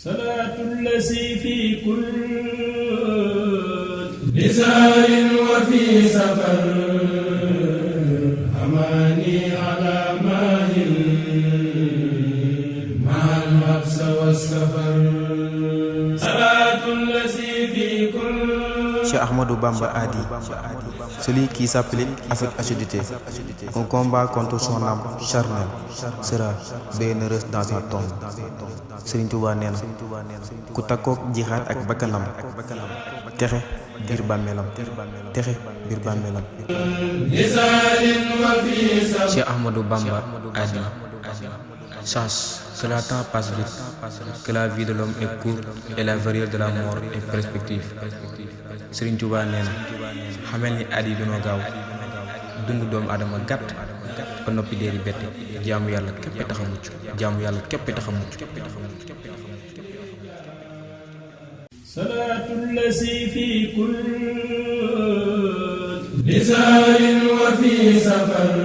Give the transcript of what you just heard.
صلاة الذي في كل بزار وفي سفر أماني على ماهل مع الحبس والسفر صلاة الذي في كل Cheikh Ahmadou Bamba a dit: celui qui s'applique avec assiduité un combat contre son âme charnelle sera bienheureux dans sa tombe. Serigne Touba nee na ku takkook jihaad ak bakkanam texe biir bàmmeelam texe biir bàmmeelam. Cheikh Ahmadou Bamba a dit: sache que le temps passe vite, que la vie de l'homme est courte et la variété de la mort est perspective. Serigne Touba nee na xamal ni at yi dañoo gaaw dundu doomu aadama gàtt ba noppi dee di bette. jaamu yàlla képp tax a mucc, jaamu yàlla képp tax a mucc. صلاة الذي في كل بزار وفي سفر